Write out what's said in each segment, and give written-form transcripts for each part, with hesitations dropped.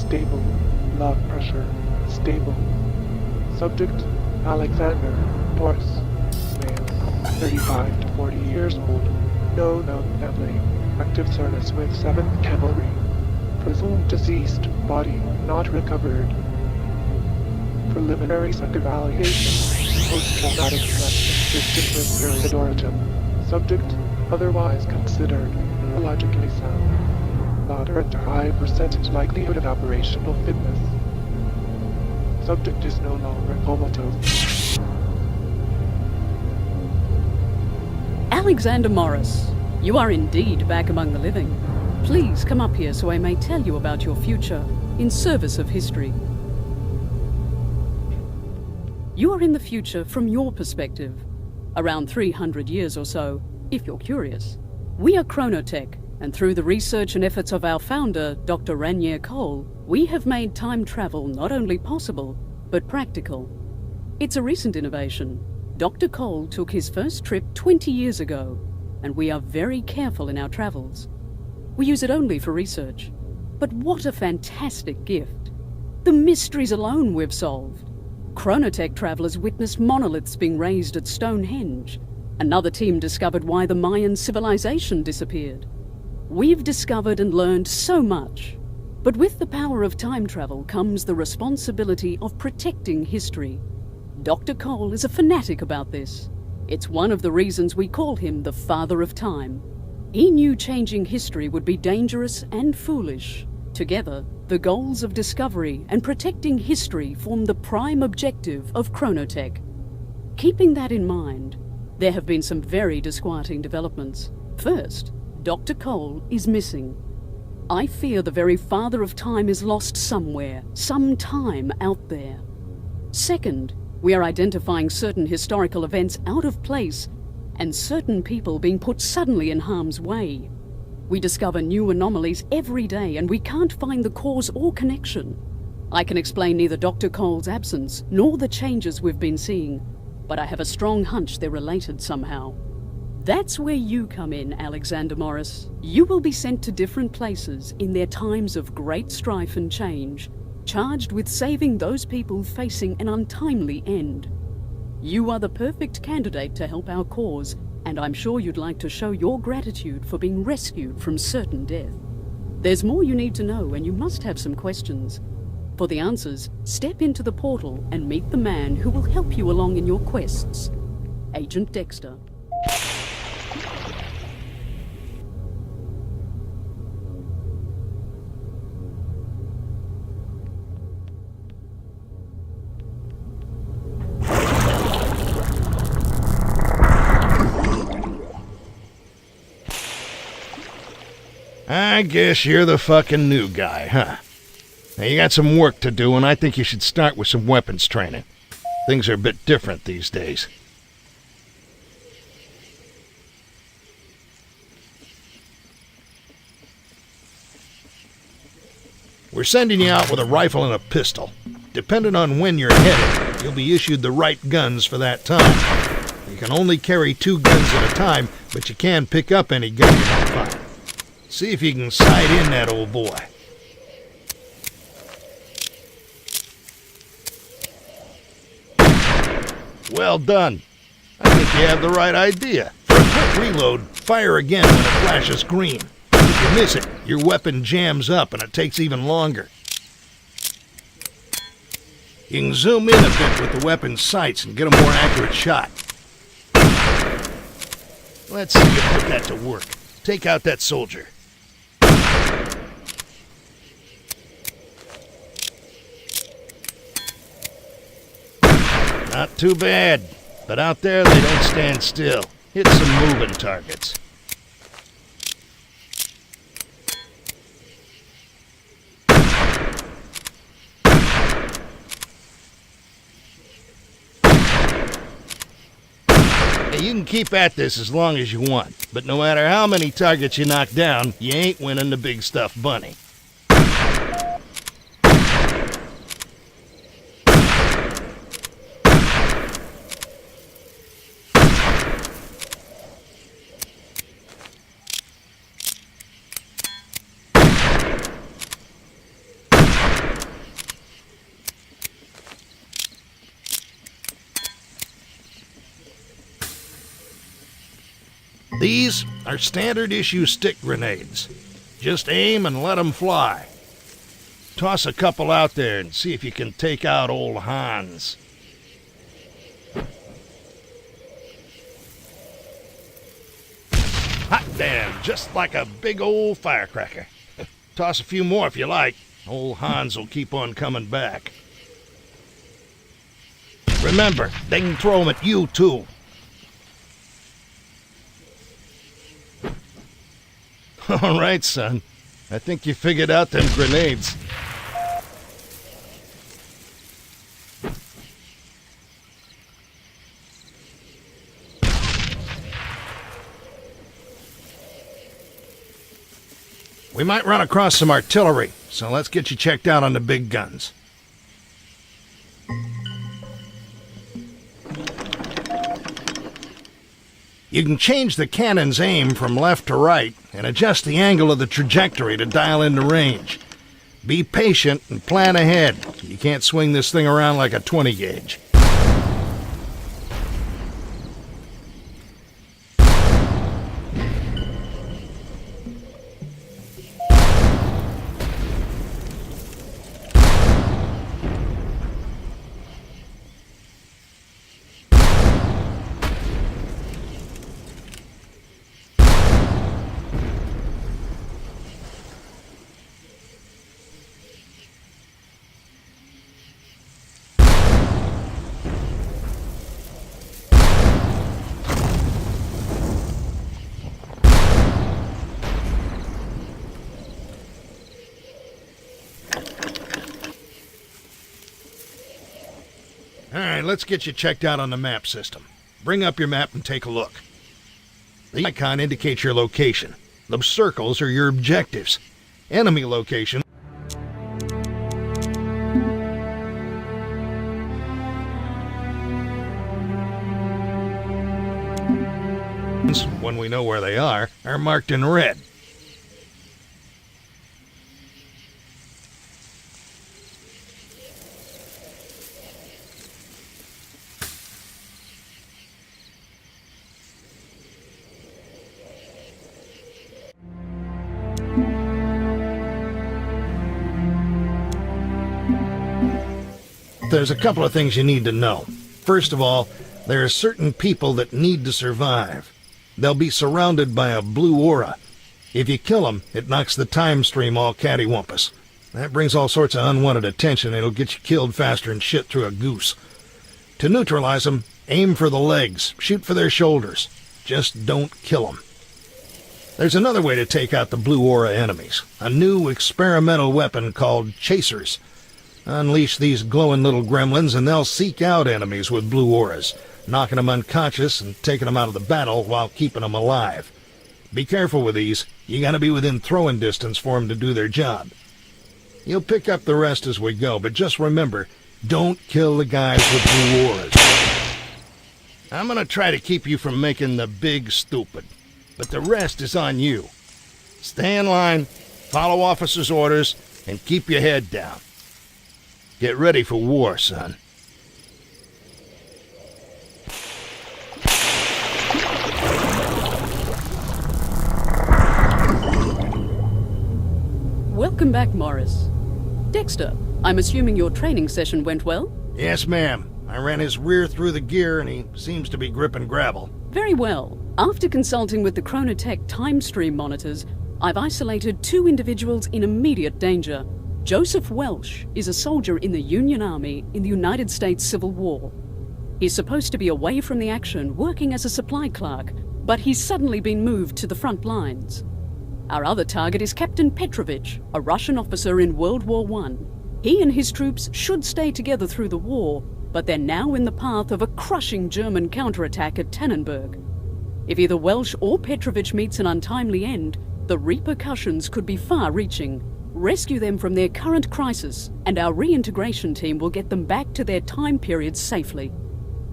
stable. Blood pressure, stable. Subject, Alexander, Boris, male, 35 to 40 years old, no known family, active service with 7th Cavalry. Presumed deceased, body not recovered. Preliminary psych evaluation, post-traumatic stress with different period origin. Subject, otherwise considered neurologically sound. Moderate to high percentage likelihood of operational fitness. Subject is no longer comatose. Alexander Morris, you are indeed back among the living. Please come up here so I may tell you about your future in service of history. You are in the future from your perspective, around 300 years or so, if you're curious. We are Chronotech, and through the research and efforts of our founder, Dr. Ranier Cole, we have made time travel not only possible, but practical. It's a recent innovation. Dr. Cole took his first trip 20 years ago, and we are very careful in our travels. We use it only for research. But what a fantastic gift. The mysteries alone we've solved. Chronotech travelers witnessed monoliths being raised at Stonehenge. Another team discovered why the Mayan civilization disappeared. We've discovered and learned so much. But with the power of time travel comes the responsibility of protecting history. Dr. Cole is a fanatic about this. It's one of the reasons we call him the Father of Time. He knew changing history would be dangerous and foolish. Together, the goals of discovery and protecting history form the prime objective of Chronotech. Keeping that in mind, there have been some very disquieting developments. First, Dr. Cole is missing. I fear the very Father of Time is lost somewhere, sometime out there. Second, we are identifying certain historical events out of place and certain people being put suddenly in harm's way. We discover new anomalies every day and we can't find the cause or connection. I can explain neither Dr. Cole's absence nor the changes we've been seeing, but I have a strong hunch they're related somehow. That's where you come in, Alexander Morris. You will be sent to different places in their times of great strife and change, charged with saving those people facing an untimely end. You are the perfect candidate to help our cause, and I'm sure you'd like to show your gratitude for being rescued from certain death. There's more you need to know, and you must have some questions. For the answers, step into the portal and meet the man who will help you along in your quests. Agent Dexter. I guess you're the fucking new guy, huh? Now you got some work to do, and I think you should start with some weapons training. Things are a bit different these days. We're sending you out with a rifle and a pistol. Depending on when you're headed, you'll be issued the right guns for that time. You can only carry 2 guns at a time, but you can pick up any gun you might find. See if you can sight in that old boy. Well done. I think you have the right idea. For a quick reload, fire again when it flashes green. If you miss it, your weapon jams up and it takes even longer. You can zoom in a bit with the weapon's sights and get a more accurate shot. Let's see you put that to work. Take out that soldier. Not too bad, but out there they don't stand still. Hit some moving targets. Hey, you can keep at this as long as you want, but no matter how many targets you knock down, you ain't winning the big stuffed bunny. These are standard issue stick grenades. Just aim and let them fly. Toss a couple out there and see if you can take out old Hans. Hot damn, just like a big old firecracker. Toss a few more if you like. Old Hans will keep on coming back. Remember, they can throw them at you too. All right, son. I think you figured out them grenades. We might run across some artillery, so let's get you checked out on the big guns. You can change the cannon's aim from left to right and adjust the angle of the trajectory to dial in the range. Be patient and plan ahead. You can't swing this thing around like a 20 gauge. All right, let's get you checked out on the map system. Bring up your map and take a look. The icon indicates your location. Those circles are your objectives. Enemy location. When we know where they are marked in red. There's a couple of things you need to know. First of all, there are certain people that need to survive. They'll be surrounded by a blue aura. If you kill them, it knocks the time stream all cattywampus. That brings all sorts of unwanted attention, and it'll get you killed faster than shit through a goose. To neutralize them, aim for the legs, shoot for their shoulders. Just don't kill them. There's another way to take out the blue aura enemies. A new experimental weapon called chasers. Unleash these glowing little gremlins and they'll seek out enemies with blue auras, knocking them unconscious and taking them out of the battle while keeping them alive. Be careful with these. You gotta be within throwing distance for them to do their job. You'll pick up the rest as we go, but just remember, don't kill the guys with blue auras. I'm gonna try to keep you from making the big stupid, but the rest is on you. Stay in line, follow officers' orders, and keep your head down. Get ready for war, son. Welcome back, Morris. Dexter, I'm assuming your training session went well? Yes, ma'am. I ran his rear through the gear and he seems to be gripping gravel. Very well. After consulting with the Chronotech time stream monitors, I've isolated 2 individuals in immediate danger. Joseph Welsh is a soldier in the Union Army in the United States Civil War. He's supposed to be away from the action, working as a supply clerk, but he's suddenly been moved to the front lines. Our other target is Captain Petrovich, a Russian officer in World War I. He and his troops should stay together through the war, but they're now in the path of a crushing German counterattack at Tannenberg. If either Welsh or Petrovich meets an untimely end, the repercussions could be far-reaching. Rescue them from their current crisis, and our reintegration team will get them back to their time periods safely.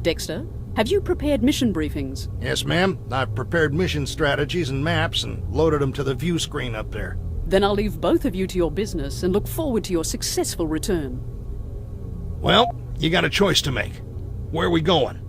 Dexter, have you prepared mission briefings? Yes, ma'am. I've prepared mission strategies and maps and loaded them to the view screen up there. Then I'll leave both of you to your business and look forward to your successful return. Well, you got a choice to make. Where are we going?